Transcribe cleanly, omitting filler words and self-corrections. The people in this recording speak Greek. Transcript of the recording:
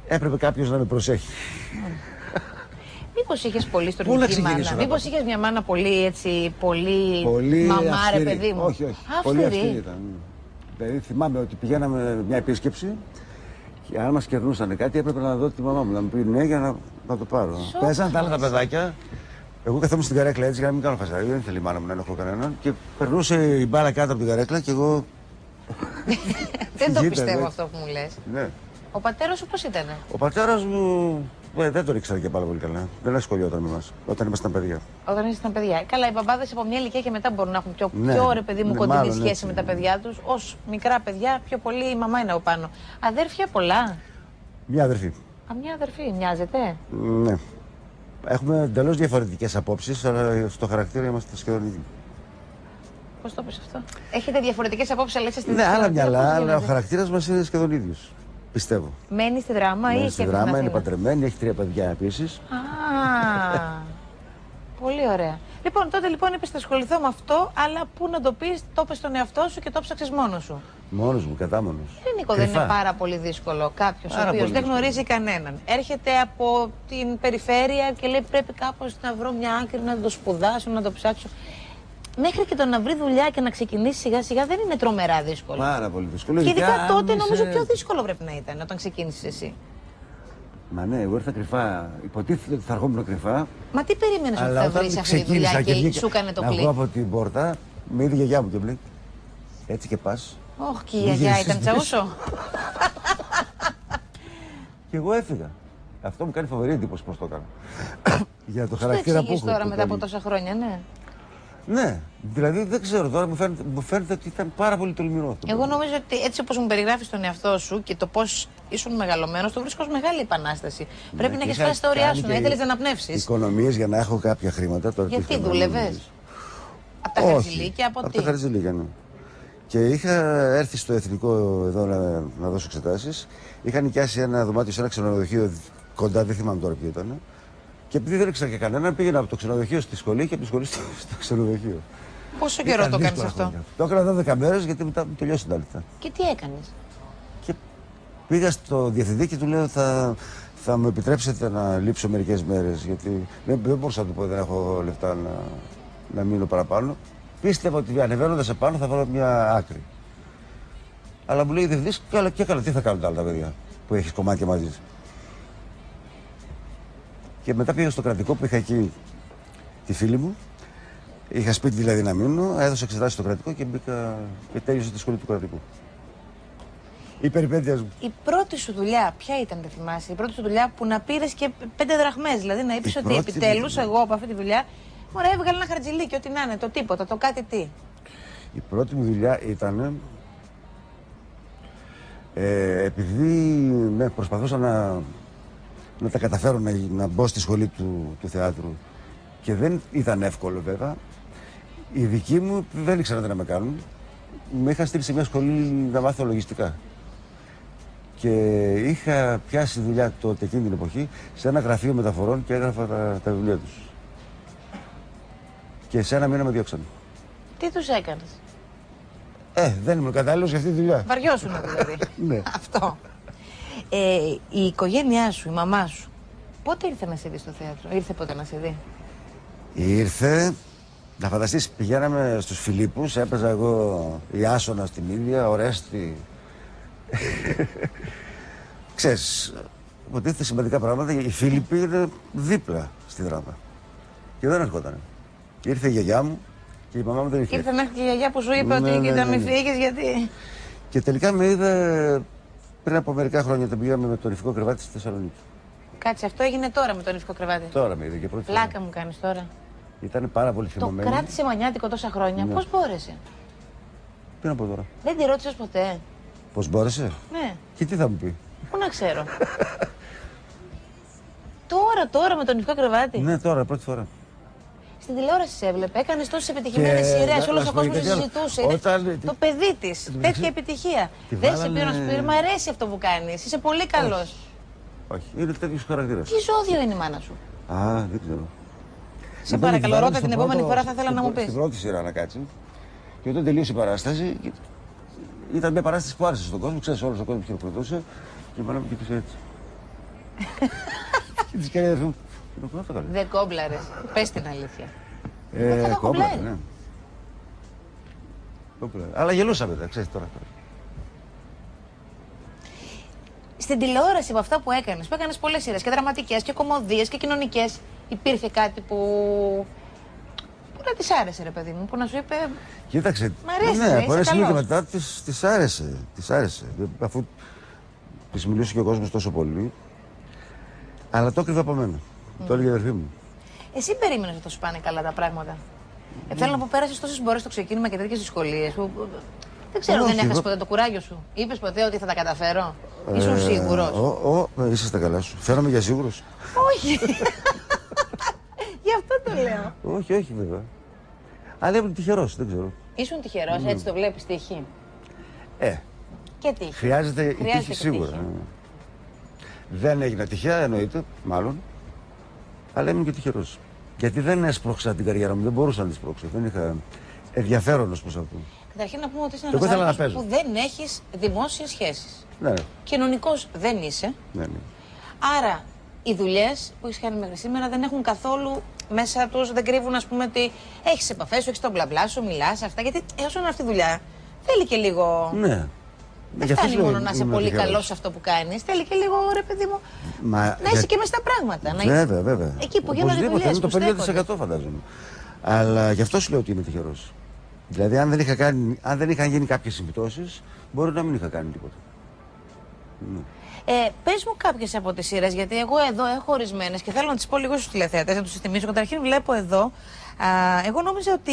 Έπρεπε κάποιος να με προσέχει. Μήπως είχες πολύ στοργική μάνα? Μήπως είχες μια μάνα πολύ έτσι, πολύ μαμά ρε παιδί μου? Όχι, όχι. Πολύ αυστηρή ήταν. Δηλαδή θυμάμαι ότι πηγαίναμε μια επίσκεψη και αν μας κερνούσαν κάτι έπρεπε να δω τη μαμά μου, να μου πει ναι για να το πάρω. Παίζαν τα άλλα τα παιδάκια. Εγώ καθόμουν στην καρέκλα έτσι για να μην κάνω φασαρία, δεν ήθελε η μάνα μου να ενοχλώ κανέναν. Και περνούσε η μπάλα κάτω από την καρέκλα και εγώ. Δεν το πιστεύω αυτό που μου λες. Ναι. Ο πατέρας σου πώς ήτανε? Ο πατέρας μου δεν το ήξερα και πάρα πολύ καλά. Δεν ασχολιόταν με εμάς όταν ήμασταν παιδιά. Όταν ήσασταν παιδιά. Καλά, οι μπαμπάδες από μια ηλικία και μετά μπορούν να έχουν πιο ρε παιδί μου κοντινή σχέση έτσι, με τα παιδιά τους. Ως μικρά παιδιά, πιο πολύ η μαμά είναι από πάνω. Αδέρφια πολλά? Μια αδερφή. Α, μια αδερφή, μοιάζετε? Ναι. Έχουμε εντελώς διαφορετικές απόψεις, αλλά στο χαρακτήρα είμαστε σχεδόν ίδιοι. Πώς το πες αυτό? Έχετε διαφορετικές απόψεις, αλλά είσαστε Ναι, άλλα μυαλά, αλλά ο χαρακτήρας μας είναι σχεδόν ίδιος. Πιστεύω. Μένει στη δράμα ή Μένει στη δράμα, είναι παντρεμένη, έχει 3 παιδιά επίσης. Α, πολύ ωραία. Λοιπόν, τότε λοιπόν είπες θα ασχοληθώ με αυτό, αλλά πού να το πεις, το είπες στον εαυτό σου και το ψάξες μόνος σου. Μόνος μου, κατάμονος. Νίκο, δεν είναι πάρα πολύ δύσκολο κάποιος ο οποίος δεν γνωρίζει κανέναν, έρχεται από την περιφέρεια και λέει πρέπει κάπως να βρω μια άκρη, να το σπουδάσω, να το ψάξω. Μέχρι και το να βρει δουλειά και να ξεκινήσει σιγά σιγά δεν είναι τρομερά δύσκολο. Πάρα πολύ δύσκολο. Και ειδικά τότε νομίζω πιο δύσκολο πρέπει να ήταν όταν ξεκίνησες εσύ. Μα ναι, εγώ ήρθα κρυφά. Υποτίθεται ότι θα ερχόμουν κρυφά. Μα τι περίμενες ότι θα βρεις αυτή τη δουλειά και σου έκανε το κλικ? Να βγω από την πόρτα, με είδε η γιαγιά μου και μπλεκ. Έτσι και πας. Όχι, και η γιαγιά ήταν τσαούσο. Και εγώ έφυγα. Αυτό μου κάνει φοβερή εντύπωση πώς το έκανα. Για το χαρακτήρα που έχω. Το εξηγείς τώρα μετά από τόσα χρόνια, ναι. Ναι, δηλαδή δεν ξέρω τώρα, μου φαίνεται ότι ήταν πάρα πολύ τολμηρό αυτό. Εγώ νομίζω ότι έτσι όπως μου περιγράφεις τον εαυτό σου και το πώς ήσουν μεγαλωμένος, το βρίσκω ως μεγάλη επανάσταση. Ναι, πρέπει να έχεις φτάσει στα όρια σου, να ήθελες να αναπνεύσεις. Οικονομίες για να έχω κάποια χρήματα. Τώρα γιατί δούλευες? Από τα Χαρτζηλίκια, από τι? Από τα Χαρτζηλίκια, ναι. Και είχα έρθει στο Εθνικό εδώ να δώσω εξετάσεις. Είχα νοικιάσει ένα δωμάτιο σε ένα ξενοδοχείο κοντά, δεν θυμάμαι τώρα ποιο ήταν. Και επειδή δεν ήξερα και κανέναν, πήγαινα από το ξενοδοχείο στη σχολή και από τη σχολή στο ξενοδοχείο. Πόσο καιρό το κάνεις αυτό? Το έκανα 10 μέρες γιατί μετά μου τελειώσει τα λεφτά. Και τι έκανες? Και πήγα στο διευθυντή και του λέω θα μου επιτρέψετε να λείψω μερικές μέρες. Γιατί δεν μπορούσα να του πω δεν έχω λεφτά να μείνω παραπάνω. Πίστευα ότι ανεβαίνοντας επάνω θα βάλω μια άκρη. Αλλά μου λέει ο διευθυντής και καλά, τι θα κάνουν τα άλλα τα παιδιά που έχεις κομμάτια μαζί σου. Και μετά πήγα στο κρατικό που είχα εκεί τη φίλη μου. Είχα σπίτι δηλαδή να μείνω, έδωσα εξετάσεις στο κρατικό και μπήκα και τέλειωσα τη σχολή του κρατικού. Η περιπέτεια μου. Η πρώτη σου δουλειά, ποια ήταν, δεν θυμάσαι? Η πρώτη σου δουλειά που να πήρες και 5 δραχμές, δηλαδή να είπες ότι επιτέλους εγώ από αυτή τη δουλειά, μωρέ, έβγαλα ένα χαρτζηλίκι, ό,τι να είναι, το τίποτα, το κάτι τι. Η πρώτη μου δουλειά ήταν. Επειδή ναι, προσπαθούσα να τα καταφέρω να μπω στη σχολή του θεάτρου και δεν ήταν εύκολο βέβαια. Οι δικοί μου δεν ήξεραν τι να με κάνουν. Με είχαν στείλει σε μια σχολή να μάθω λογιστικά. Και είχα πιάσει δουλειά τότε εκείνη την εποχή σε ένα γραφείο μεταφορών και έγραφα τα βιβλία τους. Και σε ένα μήνα με διώξανε. Τι τους έκανες? Δεν ήμουν κατάλληλος για αυτή τη δουλειά. Βαριώσουνε δηλαδή. Ναι. Αυτό. Η οικογένειά σου, η μαμά σου, πότε ήρθε να σε δει στο θέατρο? Ήρθε ποτέ να σε δει? Ήρθε. Να φανταστείς, πηγαίναμε στους Φιλίππους, έπαιζα εγώ η Άσονα στην ίδια, Ορέστη. Ξέρεις, υποτίθεται σημαντικά πράγματα. Οι Φίλιπποι είναι δίπλα στη δράμα. Και δεν έρχονταν. Ήρθε η γιαγιά μου και η μαμά μου δεν είχε. Ήρθε μέχρι και η γιαγιά που σου είπε ότι κοίτα μην φύγεις γιατί... Και τελικά με είδε πριν από μερικά χρόνια, τον πήγαμε με το νηφικό κρεβάτι στη Θεσσαλονίκη. Κάτσε, αυτό έγινε τώρα με το νηφικό κρεβάτι? Τώρα με είδε και πρώτη φορά. Πλάκα μου κάνεις τώρα. Ήταν πάρα πολύ θυμωμένη. Το κράτησε μανιάτικο τόσα χρόνια. Ναι. Πώς μπόρεσε? Τι να πω τώρα? Δεν τη ρώτησες ποτέ? Πώς μπόρεσε? Ναι. Και τι θα μου πει? Πού να ξέρω. Τώρα με το νηφικό κρεβάτι? Ναι, τώρα, πρώτη φορά. Στην τηλεόραση σε έβλεπε, έκανες τόσες επιτυχημένες σειρές, όλος ο κόσμος συζητούσε. Το παιδί της, τέτοια επιτυχία. Δεν σε πήρε να σου πει, μ' αρέσει αυτό που κάνεις, είσαι πολύ καλός. Όχι, είναι τέτοιος χαρακτήρας. Τι ζώδιο είναι η μάνα σου? Α, δεν ξέρω. Σε παρακαλώ, ρώτα την επόμενη φορά, θα ήθελα να μου πεις. Στην πρώτη σειρά να κάτσει. Και όταν τελείωσε η παράσταση, ήταν μια παράσταση που άρεσε στον κόσμο, ξέρεις, όλος ο κόσμος χειροκροτούσε. Και η μάνα μου κοιτούσε έτσι. Και της κάνει αδερφή μου. Δεν κόμπλαρες. Πες την αλήθεια. Κόμπλαρε, ναι. Αλλά γελούσα μετά, ξέρεις τώρα. Στην τηλεόραση από αυτά που έκανες πολλές σειρές και δραματικές και κωμωδίες και κοινωνικές, υπήρχε κάτι που να της άρεσε, ρε παιδί μου, που να σου είπε. Κοίταξε. Μ' αρέσει, ναι, από ένα σημείο καλός. και μετά της άρεσε. Της άρεσε. Αφού της μιλούσε και ο κόσμος τόσο πολύ. Αλλά το έκρυβε από μένα. Το έλεγε η αδερφή μου. Εσύ περίμενες ότι θα σου πάνε καλά τα πράγματα. Θέλω να πω, πέρασες τόσες φορές στο ξεκίνημα και τέτοιες δυσκολίες. Δεν ξέρω, δεν έχασες ποτέ το κουράγιο σου. Είπες ποτέ ότι θα τα καταφέρω. Ήσουν σίγουρος. Είσαι στα καλά σου. Φαίνομαι για σίγουρος. Όχι. Γι' αυτό το λέω. Όχι, όχι βέβαια. Αλλά ήμουν τυχερός, δεν ξέρω. Ήσουν τυχερός, έτσι το βλέπεις τύχη. Και τύχη. Χρειάζεται η τύχη σίγουρα. Τύχη. Δεν έγινα τυχαία, εννοείται, μάλλον. Αλλά ήμουν και τυχερός. Γιατί δεν έσπρωξα την καριέρα μου, δεν μπορούσα να την σπρώξω. Δεν είχα ενδιαφέρον ως προς αυτό. Καταρχήν να πούμε ότι είσαι Εγώ ήθελα ένας να άνθρωπος που δεν έχεις δημόσιες σχέσεις. Ναι. Κοινωνικός δεν είσαι. Ναι, ναι. Άρα οι δουλειές που έχεις κάνει μέχρι σήμερα δεν έχουν καθόλου μέσα τους, δεν κρύβουν, ας πούμε, ότι έχεις επαφές σου, έχεις τον μπλα σου, μιλάς αυτά. Γιατί όσο είναι αυτή η δουλειά, θέλει και λίγο. Ναι. Δεν φτάνει μόνο να είσαι πολύ καλός σε αυτό που κάνεις. Θέλει και λίγο, ρε παιδί μου, να είσαι και μέσα στα πράγματα. Βέβαια, βέβαια. Εκεί που γίνονται δουλειές. Είναι το 50% φαντάζομαι. Αλλά γι' αυτό σου λέω ότι είμαι τυχερός. Δηλαδή, αν δεν είχαν γίνει κάποιες συμπτώσεις, μπορεί να μην είχα κάνει τίποτα. Πες μου κάποιες από τις σειρές, γιατί εγώ εδώ έχω ορισμένες και θέλω να τις πω λίγο στους τηλεθεατές, να τους θυμίσω. Καταρχήν βλέπω εδώ, εγώ νόμιζα ότι